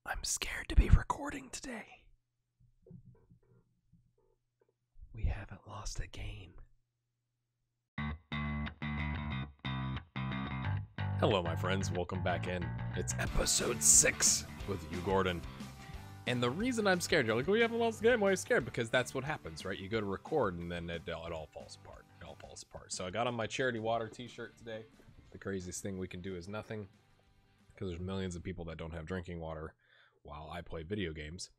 I'm scared to be recording today. We haven't lost a game. Hello, my friends. Welcome back in. It's episode 6 with you, Gordon. And the reason I'm scared, you're like, we haven't lost the game. Why are you scared? Because that's what happens, right? You go to record and then it all falls apart. It all falls apart. So I got on my Charity Water t-shirt today. The craziest thing we can do is nothing, because there's millions of people that don't have drinking water while I play video games.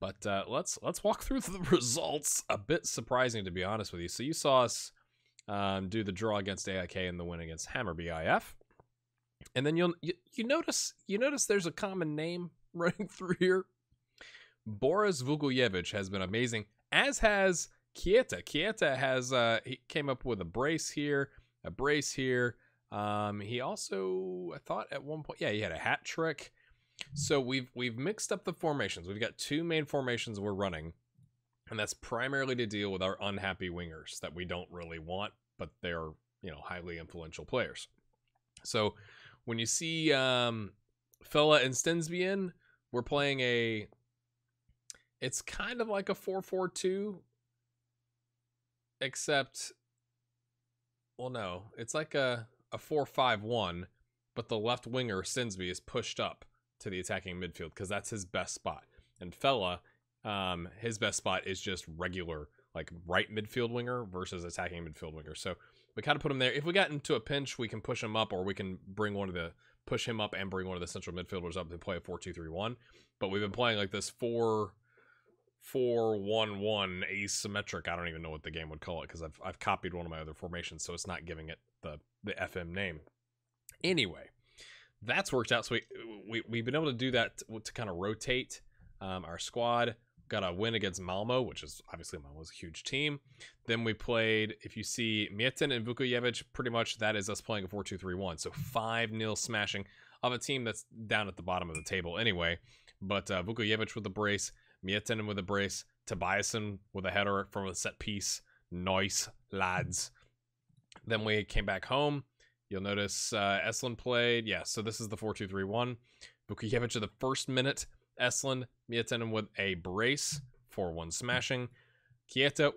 But let's walk through the results. A bit surprising, to be honest with you. So you saw us do the draw against AIK and the win against Hammarby IF. And then you notice there's a common name running through here. Boris Vukojevic has been amazing, as has Kieta. Kieta has he came up with a brace here. He also, I thought at one point, he had a hat trick. So we've mixed up the formations. We've got two main formations we're running, and that's primarily to deal with our unhappy wingers that we don't really want, but they're, highly influential players. So when you see Fella and Stensby in, we're playing it's kind of like a 4-4-2, except, well, no, it's like a 4-5-1, but the left winger, Stensby, is pushed up to the attacking midfield because that's his best spot. And Fella, his best spot is just regular, like right midfield winger versus attacking midfield winger. So we kind of put him there. If we got into a pinch, we can push him up, or we can push him up and bring one of the central midfielders up and play a 4-2-3-1. But we've been playing like this 4-1-1 asymmetric. I don't even know what the game would call it, because I've copied one of my other formations, so it's not giving it the FM name. Anyway, that's worked out. So we've been able to do that to kind of rotate our squad. Got a win against Malmo, which is obviously Malmo's a huge team. Then we played, if you see Mietin and Vukojevic, pretty much that is us playing a 4-2-3-1. So 5-0 smashing of a team that's down at the bottom of the table anyway. But Vukojevic with the brace, Mietin with a brace, Tobiasen with a header from a set piece. Nice, lads. Then we came back home. You'll notice Estlund played. Yeah, so this is the 4-2-3-1. Vukojevic at the first minute. Estlund, Mietin with a brace, 4-1 smashing. Kieta,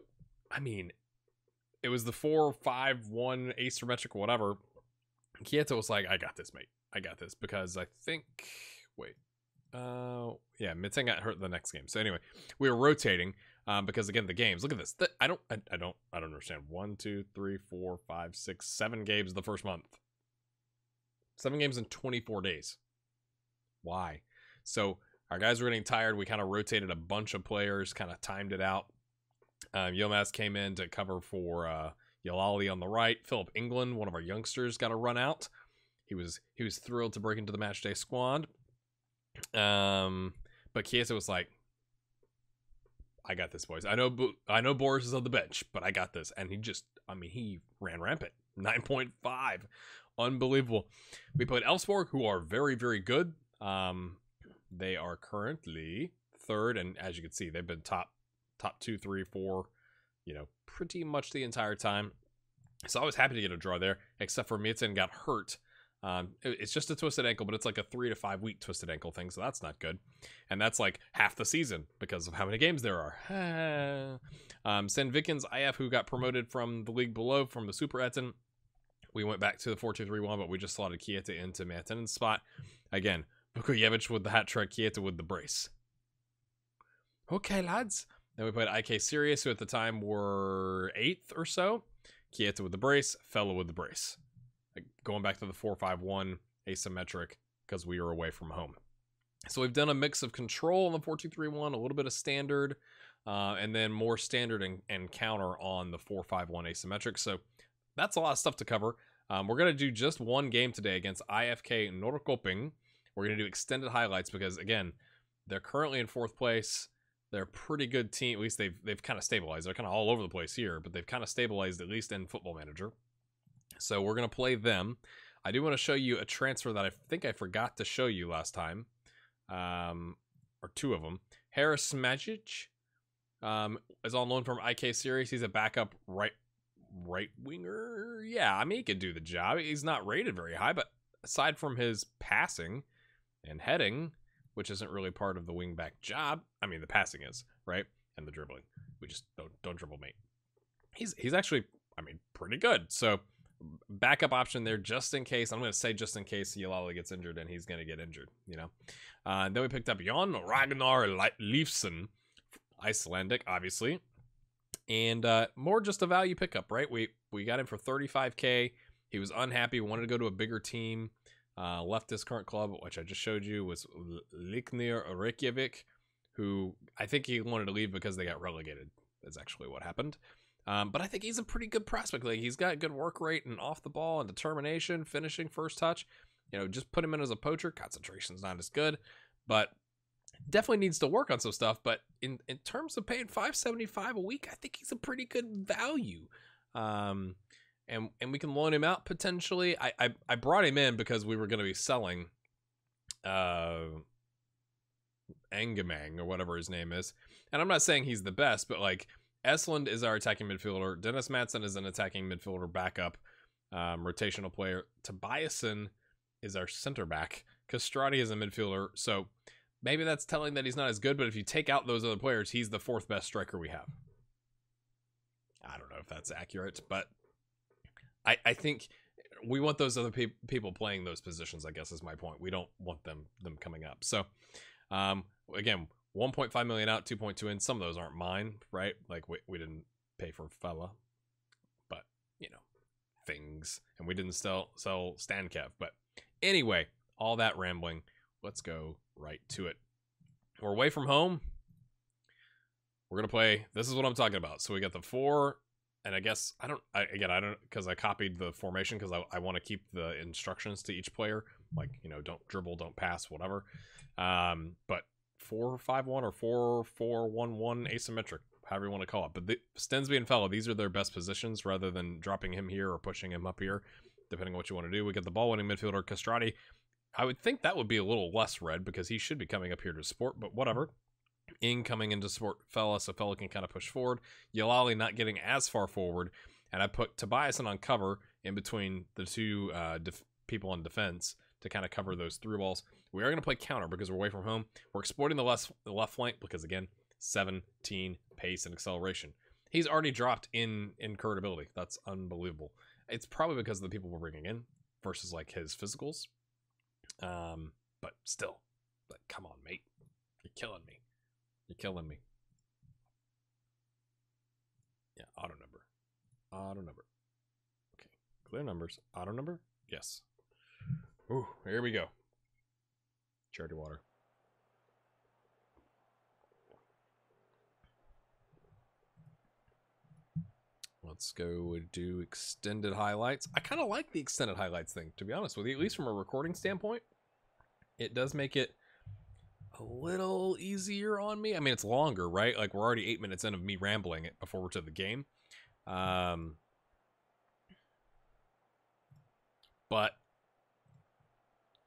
it was the 4-5-1 asymmetric, whatever. Kieta was like, I got this, mate. I got this, because I think, Mietin got hurt the next game. So anyway, we were rotating because, again, the games. Look at this. I don't understand. 1, 2, 3, 4, 5, 6, 7 games the first month. 7 games in 24 days. Why? So our guys were getting tired. We kind of rotated a bunch of players, kind of timed it out. Yilmaz came in to cover for Yalali on the right. Philip England, one of our youngsters, got a run out. He was thrilled to break into the matchday squad. But Chiesa was like, I got this, boys. I know Boris is on the bench, but I got this. And he ran rampant. 9.5. Unbelievable. We played Elfsborg, who are very, very good. They are currently third, and as you can see, they've been top 2, 3, 4, pretty much the entire time. So I was happy to get a draw there, except for Mietin got hurt. It's just a twisted ankle, but it's like a 3 to 5 week twisted ankle thing, so that's not good. And that's like half the season because of how many games there are. Sandvikens IF, who got promoted from the league below, from the Super Etten. We went back to the 4-2-3-1, but we just slotted Kieta into Mietin's spot. Again, Vukojevic with the hat trick, Kieta with the brace. Okay, lads. Then we played IK Sirius, who at the time were 8th or so. Kieta with the brace, Fella with the brace. Going back to the 4-5-1 asymmetric, because we were away from home. So we've done a mix of control on the 4-2-3-1, a little bit of standard, and then more standard and counter on the 4-5-1 asymmetric. So that's a lot of stuff to cover. We're going to do just one game today against IFK Norrköping. We're going to do extended highlights because, again, they're currently in 4th place. They're a pretty good team. At least they've kind of stabilized. They're kind of all over the place here, but they've kind of stabilized, at least in Football Manager. So we're going to play them. I do want to show you a transfer that I think I forgot to show you last time, or 2 of them. Harris Smajic is on loan from IK Series. He's a backup right winger. Yeah, he could do the job. He's not rated very high, but aside from his passing and heading, which isn't really part of the wingback job. I mean, the passing is, right? And the dribbling. We just don't dribble, mate. He's actually, I mean, pretty good. So backup option there just in case. I'm going to say just in case Jalali gets injured, and he's going to get injured, you know. Then we picked up Jon Ragnar Leifsson, Icelandic, obviously. And more just a value pickup, right? We got him for 35K. He was unhappy, wanted to go to a bigger team. Left his current club, which I just showed you, was Leiknir Reykjavik, who I think he wanted to leave because they got relegated. That's actually what happened. But I think he's a pretty good prospect. Like, he's got good work rate and off the ball and determination, finishing first touch. You know, just put him in as a poacher. Concentration's not as good, but definitely needs to work on some stuff. But in terms of paying $575 a week, I think he's a pretty good value. And we can loan him out potentially. I brought him in because we were going to be selling Angemang or whatever his name is. And I'm not saying he's the best, but like, Esland is our attacking midfielder. Dennis Matson is an attacking midfielder backup, rotational player. Tobiasen is our center back. Castrati is a midfielder. So maybe that's telling that he's not as good, but if you take out those other players, he's the fourth best striker we have. I don't know if that's accurate, but I think we want those other people playing those positions, I guess is my point. We don't want them coming up. So, again, 1.5 million out, 2.2 in. Some of those aren't mine, right? Like, we didn't pay for Fella, but, you know, things. And we didn't sell Stankev. But anyway, all that rambling. Let's go right to it. We're away from home. We're going to play. This is what I'm talking about. So we got the 4. And I guess, I don't, because I copied the formation because I want to keep the instructions to each player. Like, you know, don't dribble, don't pass, whatever. But 4-5-1 or 4-4-1-1 asymmetric, however you want to call it. But Stensby and Fellow, these are their best positions rather than dropping him here or pushing him up here, depending on what you want to do. We get the ball-winning midfielder, Castrati. I would think that would be a little less red because he should be coming up here to support, but whatever. Coming in to support Fella, so Fella can kind of push forward. Jalali not getting as far forward, and I put Tobiasen on cover in between the two people on defense to kind of cover those through balls. We are going to play counter because we're away from home. We're exploiting the left flank because, again, 17 pace and acceleration. He's already dropped in current ability. That's unbelievable. It's probably because of the people we're bringing in versus like his physicals. But still, like, come on, mate, you're killing me. You're killing me. Yeah, auto number. Auto number. Okay, clear numbers. Auto number? Yes. Ooh, here we go. Charity water. Let's go do extended highlights. I kind of like the extended highlights thing, to be honest with you. At least from a recording standpoint, it does make it a little easier on me. I mean, it's longer, right? Like, we're already 8 minutes in of me rambling it before we're to the game. But,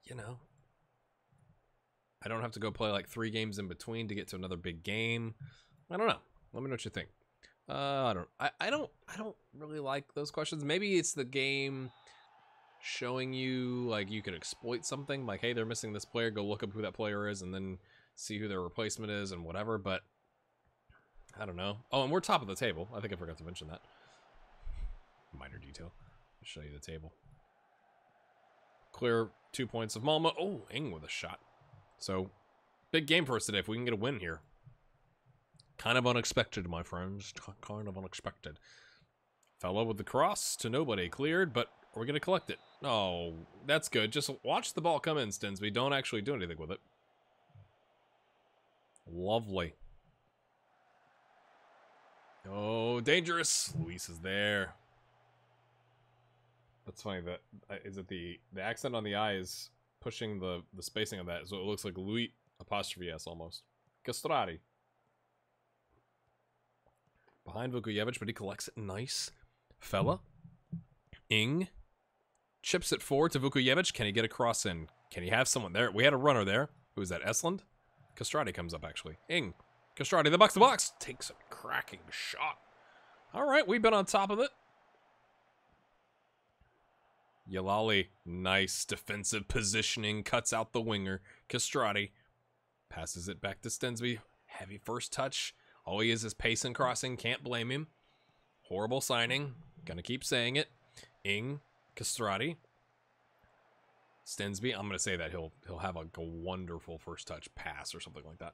you know, I don't have to go play like 3 games in between to get to another big game. I don't know. Let me know what you think. I don't really like those questions. Maybe it's the game showing you, like, you could exploit something, like, hey, they're missing this player, go look up who that player is and then see who their replacement is and whatever. But I don't know. Oh, and we're top of the table. I think I forgot to mention that. Minor detail. I'll show you the table. Clear 2 points of Malmo. Oh, Ing with a shot. So big game for us today if we can get a win here. Kind of unexpected, my friends. Kind of unexpected. Fellow with the cross to nobody. Cleared, but are we going to collect it? Oh, that's good. Just watch the ball come in, Stensby. Don't actually do anything with it. Lovely. Oh, dangerous. Luis is there. That's funny. That is it. The accent on the I is pushing the spacing of that, so it looks like Louis apostrophe S almost. Castrati. Behind Vukojevic, but he collects it. Nice. Fella. Ing. Chips it forward to Vukojevic. Can he get a cross in? Can he have someone there? We had a runner there. Who is that? Esland? Castrati comes up, actually. Ing. Castrati, the box to box. Takes a cracking shot. All right, we've been on top of it. Jalali, nice defensive positioning. Cuts out the winger. Castrati. Passes it back to Stensby. Heavy first touch. All he is pace and crossing. Can't blame him. Horrible signing. Gonna keep saying it. Ing. Castrati. Stensby. I'm gonna say that he'll have a wonderful first touch pass or something like that.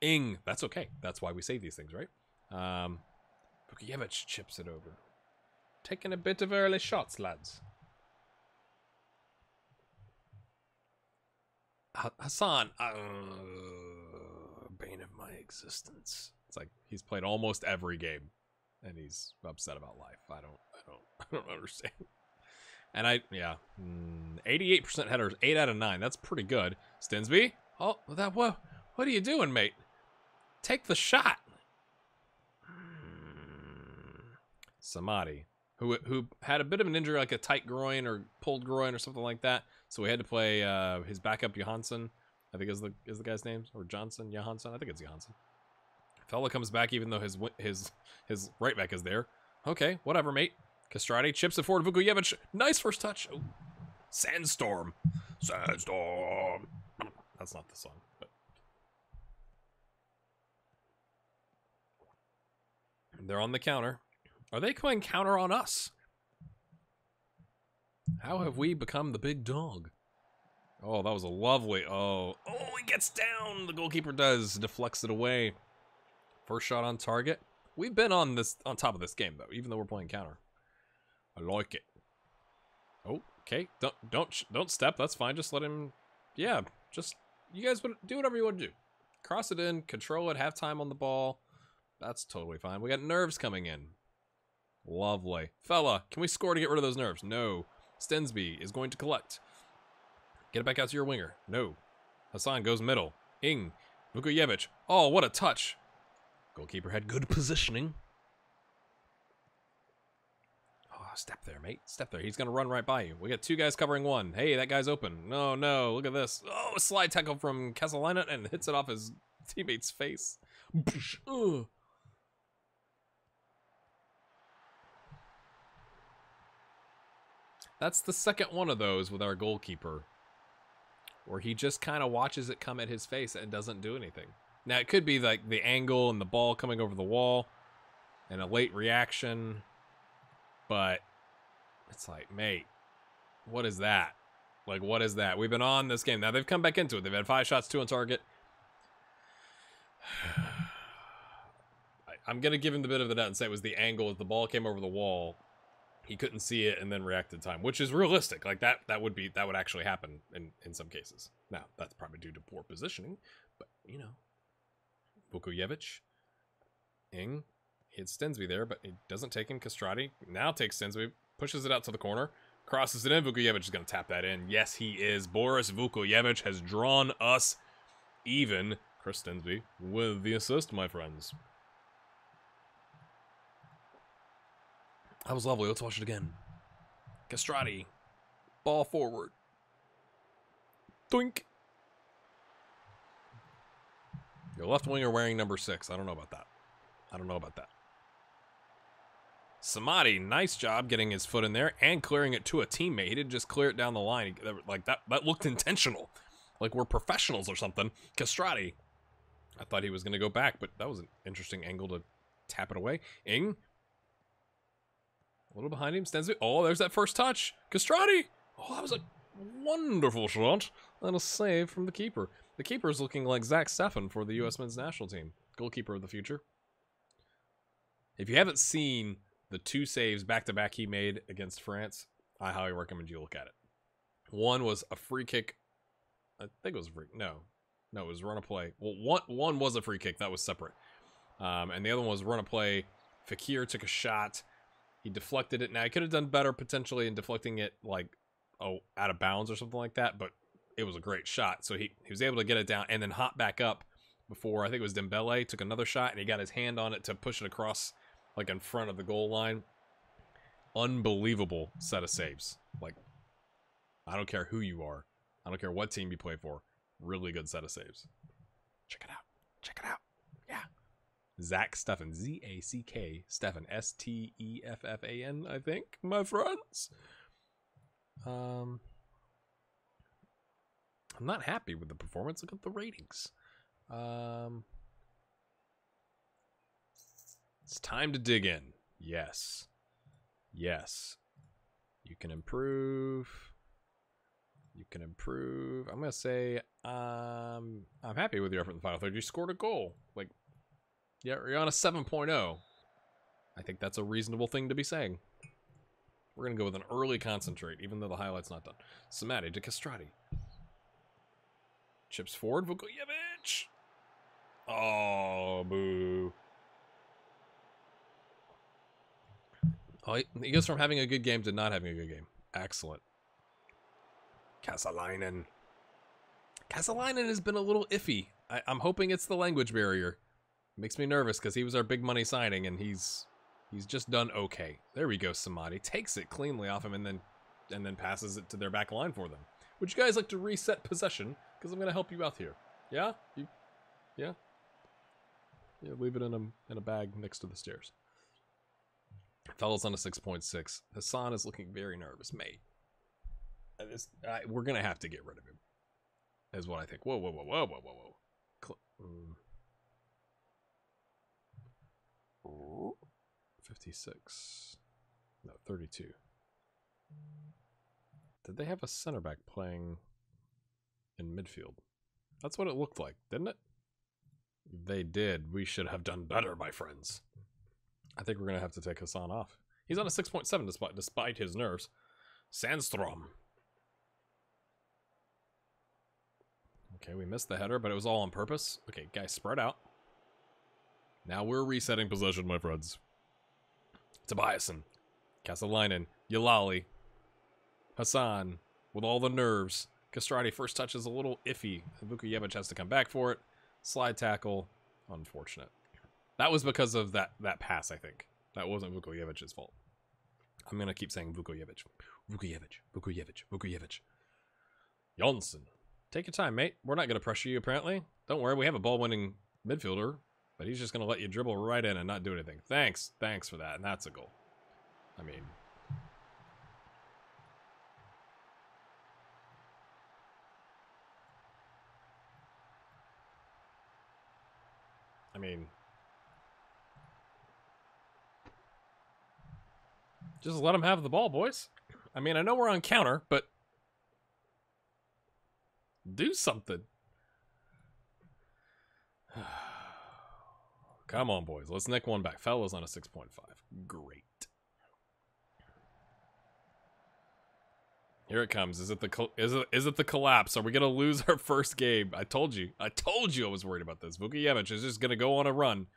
Ing. That's okay. That's why we save these things, right? Vukojevic chips it over. Taking a bit of early shots, lads. Hassan. Bane of my existence. It's like he's played almost every game, and he's upset about life. I don't understand. And 88% headers, 8 out of 9. That's pretty good. Stensby. Oh, what are you doing, mate? Take the shot. Samadi, who had a bit of an injury, like a tight groin or pulled groin or something like that. So we had to play his backup Johansson, I think is the guy's name, or Johansson. I think it's Johansson. Fella comes back even though his right back is there. Okay, whatever, mate. Castrati chips it forward. Vukojevic, nice first touch. Ooh. Sandstorm. That's not the song, but they're on the counter. Are they going counter on us? How have we become the big dog? Oh, that was a lovely... Oh, he gets down! The goalkeeper does. Deflects it away. First shot on target. We've been on top of this game, though, even though we're playing counter. I like it. Oh, okay. Don't step. That's fine. Just let him... Yeah, just... You guys do whatever you want to do. Cross it in. Control it. Have time on the ball. That's totally fine. We got nerves coming in. Lovely. Fella, can we score to get rid of those nerves? No. Stensby is going to collect. Get it back out to your winger. No. Hassan goes middle. Ing. Vukojevic. Oh, what a touch. Goalkeeper had good positioning. Oh, step there, mate. Step there. He's going to run right by you. We got 2 guys covering 1. Hey, that guy's open. No, look at this. Oh, a slide tackle from Kesselinen and hits it off his teammate's face. Ugh. That's the second one of those with our goalkeeper, where he just kind of watches it come at his face and doesn't do anything. Now, it could be like the angle and the ball coming over the wall and a late reaction, but it's like, mate, what is that? Like, what is that? We've been on this game. Now, they've come back into it. They've had 5 shots, 2 on target. I'm going to give him the bit of the doubt and say it was the angle as the ball came over the wall. He couldn't see it and then reacted time, which is realistic. Like that would actually happen in some cases. Now, that's probably due to poor positioning, but you know. Vukojevic. Ing hits Stensby there, but he doesn't take him. Castrati now takes Stensby, pushes it out to the corner, crosses it in. Vukojevic is going to tap that in. Yes, he is. Boris Vukojevic has drawn us even. Chris Stensby with the assist, my friends. That was lovely. Let's watch it again. Castrati. Ball forward. Doink. Your left winger wearing number 6. I don't know about that. Samadi, nice job getting his foot in there and clearing it to a teammate. He didn't just clear it down the line. Like that looked intentional. Like we're professionals or something. Castrati. I thought he was going to go back, but that was an interesting angle to tap it away. Ing. A little behind him, Stensby. Oh, there's that first touch. Castrati! Oh, that was a wonderful shot. And a save from the keeper. The keeper is looking like Zach Steffen for the U.S. men's national team. Goalkeeper of the future. If you haven't seen the 2 saves back-to-back he made against France, I highly recommend you look at it. One was a free kick. I think it was a free... No, it was run a play. Well, one was a free kick. That was separate. And the other one was run a play. Fekir took a shot. He deflected it. Now, he could have done better potentially in deflecting it, like, out of bounds or something like that, but it was a great shot. So he was able to get it down and then hop back up before, I think it was Dembele, took another shot, and he got his hand on it to push it across, like, in front of the goal line. Unbelievable set of saves. Like, I don't care who you are. I don't care what team you play for. Really good set of saves. Check it out. Yeah. Zach Steffen, Z-A-C-K, Steffen, S-T-E-F-F-A-N, I think, my friends. I'm not happy with the performance. Look at the ratings. It's time to dig in. Yes. Yes. You can improve. You can improve. I'm going to say I'm happy with your effort in the final third. You scored a goal. Like, yeah, you're on a 7.0. I think that's a reasonable thing to be saying. We're going to go with an early concentrate, even though the highlight's not done. Samadi to Castrati. Chips forward. Vukojevic. Oh, boo. Oh, he goes from having a good game to not having a good game. Excellent. Kasalainen. Kasalainen has been a little iffy. I'm hoping it's the language barrier. Makes me nervous because he was our big money signing and he's just done okay. There we go, Samadi. Takes it cleanly off him and then passes it to their back line for them. Would you guys like to reset possession? Because I'm going to help you out here. Yeah? Yeah? Yeah, leave it in a bag next to the stairs. Fella's on a 6.6. Hassan is looking very nervous, mate. We're going to have to get rid of him. Is what I think. Whoa, whoa, whoa, whoa, whoa, whoa, whoa. 56. No, 32. Did they have a center back playing in midfield? That's what it looked like, didn't it? They did. We should have done better, my friends. I think we're going to have to take Hassan off. He's on a 6.7 despite his nerves. Sandstrom. Okay, we missed the header, but it was all on purpose. Okay, guys, spread out. Now we're resetting possession, my friends. Tobiasen. Kasalainen. Yalali. Hassan. With all the nerves. Castrati, first touch is a little iffy. Vukojevic has to come back for it. Slide tackle. Unfortunate. That was because of that pass, I think. That wasn't Vukojevic's fault. I'm going to keep saying Vukojevic. Vukojevic. Vukojevic. Vukojevic. Jonsson. Take your time, mate. We're not going to pressure you, apparently. Don't worry, we have a ball-winning midfielder, but he's just going to let you dribble right in and not do anything. Thanks. Thanks for that, and that's a goal. I mean... just let him have the ball, boys. I mean, I know we're on counter, but do something. Come on, boys. Let's nick one back. Fella's on a 6.5. Great. Here it comes. Is it the collapse? Are we gonna lose our first game? I told you. I was worried about this. Vukojevic is just gonna go on a run.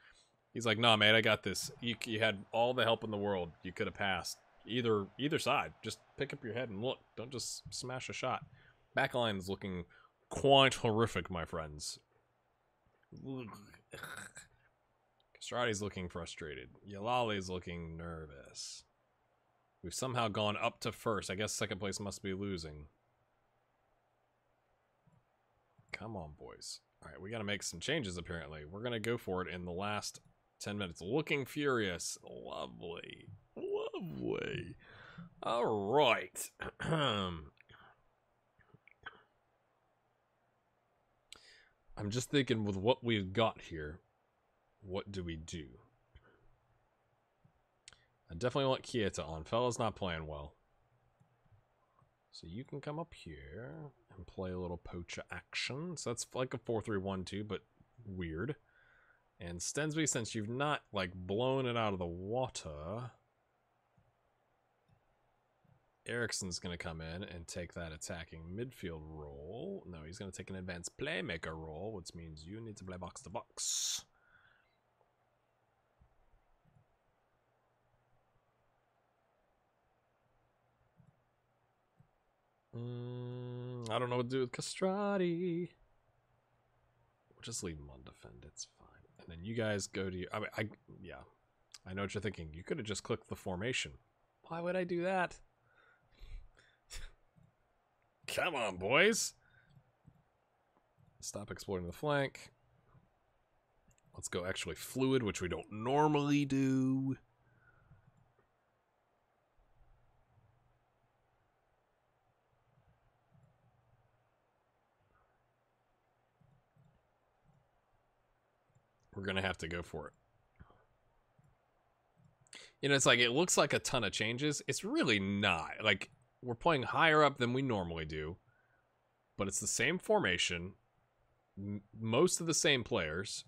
He's like, nah, mate, I got this. You had all the help in the world. You could have passed. Either side. Just pick up your head and look. Don't just smash a shot. Backline is looking quite horrific, my friends. Castrati's looking frustrated. Yalali's looking nervous. We've somehow gone up to first. I guess second place must be losing. Come on, boys. All right, we got to make some changes, apparently. We're going to go for it in the last 10 minutes. Looking furious. Lovely. Lovely. All right. I'm just thinking with what we've got here, what do we do? I definitely want Kieta on. Fella's not playing well. So you can come up here and play a little poacher action. So that's like a 4-3-1-2, but weird. And Stensby, since you've not, like, blown it out of the water, Eriksson's going to come in and take that attacking midfield role. No, he's going to take an advanced playmaker role, which means you need to play box to box. I don't know what to do with Castrati. We'll just leave him on defend. It's fine. And then you guys go to your... yeah. I know what you're thinking. You could have just clicked the formation. Why would I do that? Come on, boys. Stop exploiting the flank. Let's go actually fluid, which we don't normally do. we're going to have to go for it. You know, it's like, it looks like a ton of changes. It's really not. Like, we're playing higher up than we normally do, but it's the same formation, most of the same players.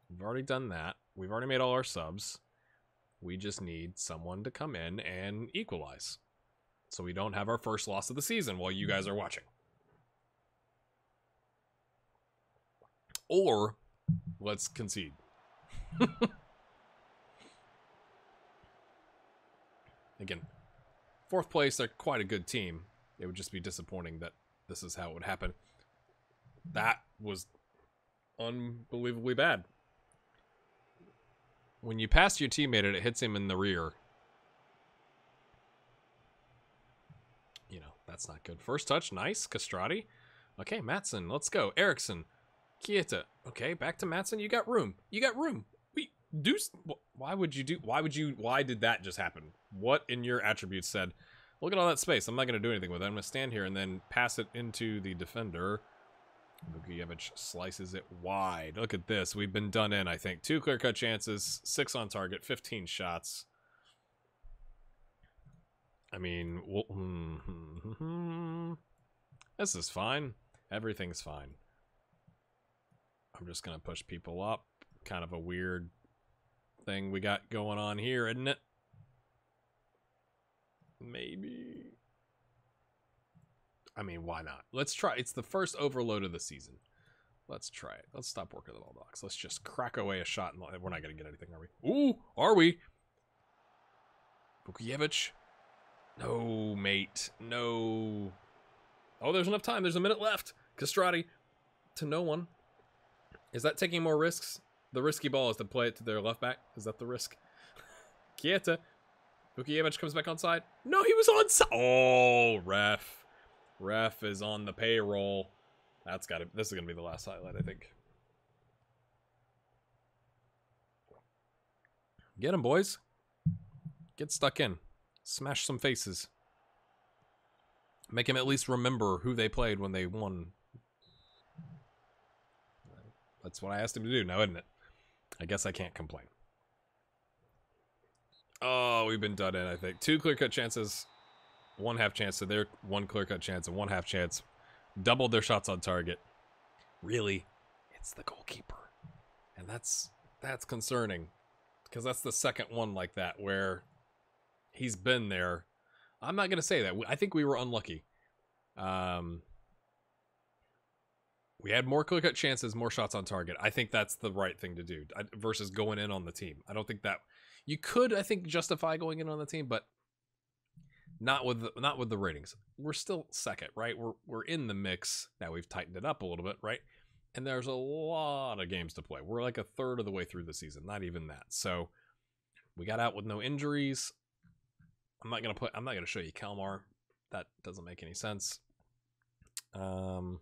We've already done that. We've already made all our subs. We just need someone to come in and equalize, so we don't have our first loss of the season while you guys are watching. Or, let's concede. Again, 4th place, they're quite a good team. It would just be disappointing that this is how it would happen. That was unbelievably bad. When you pass your teammate and it hits him in the rear, you know, that's not good. First touch, nice. Castrati. Okay, Matson, let's go. Eriksson. Kieta. Okay, back to Matson. You got room. You got room. Why did that just happen? What in your attributes said, look at all that space, I'm not going to do anything with it. I'm going to stand here and then pass it into the defender. Vukievich slices it wide. Look at this. We've been done in, I think. 2 clear-cut chances, 6 on target, 15 shots. I mean, this is fine. Everything's fine. I'm just going to push people up. Kind of a weird thing we got going on here, isn't it? Maybe. I mean, why not? Let's try. It's the first overload of the season. Let's try it. Let's stop working the ball box. Let's just crack away a shot. And we're not going to get anything, are we? Ooh, are we? Vukievich. No, mate. No. Oh, there's enough time. There's a minute left. Castrati to no one. Is that taking more risks? The risky ball is to play it to their left back. Is that the risk? Kieta. Vukievich comes back on side. No, he was on side. Oh, ref. Ref is on the payroll. That's got to. This is going to be the last highlight, I think. Get him, boys. Get stuck in. Smash some faces. Make him at least remember who they played when they won. That's what I asked him to do now, isn't it? I guess I can't complain. Oh, we've been done in, I think. 2 clear-cut chances, 1 half chance to their 1 clear-cut chance and 1 half chance. Doubled their shots on target. Really? It's the goalkeeper. And that's concerning. Because that's the second one like that where he's been there. I'm not going to say that. I think we were unlucky. We had more clear-cut chances, more shots on target. I think that's the right thing to do versus going in on the team. I don't think that... You could, I think, justify going in on the team, but not with the ratings. We're still second, right? We're in the mix. Now we've tightened it up a little bit, right? And there's a lot of games to play. We're like a third of the way through the season, not even that. So we got out with no injuries. I'm not gonna show you Kalmar. That doesn't make any sense. I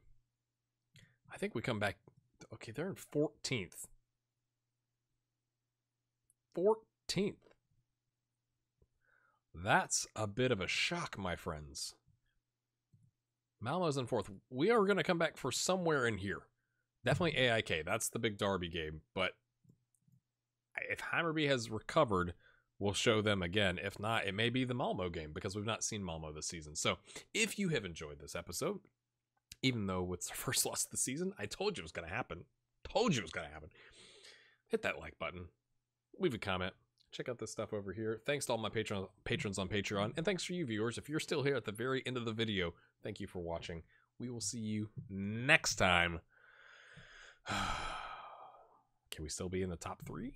think we come back. Okay, they're in 14th. 14th. That's a bit of a shock, my friends. Malmo's in 4th. We are going to come back for somewhere in here. Definitely AIK. That's the big derby game. But if Hammarby has recovered, we'll show them again. If not, it may be the Malmo game because we've not seen Malmo this season. So if you have enjoyed this episode, even though it's the first loss of the season, I told you it was going to happen. Hit that like button. Leave a comment. Check out this stuff over here. Thanks to all my patrons on Patreon. And thanks for you viewers. If you're still here at the very end of the video, thank you for watching. We will see you next time. Can we still be in the top 3?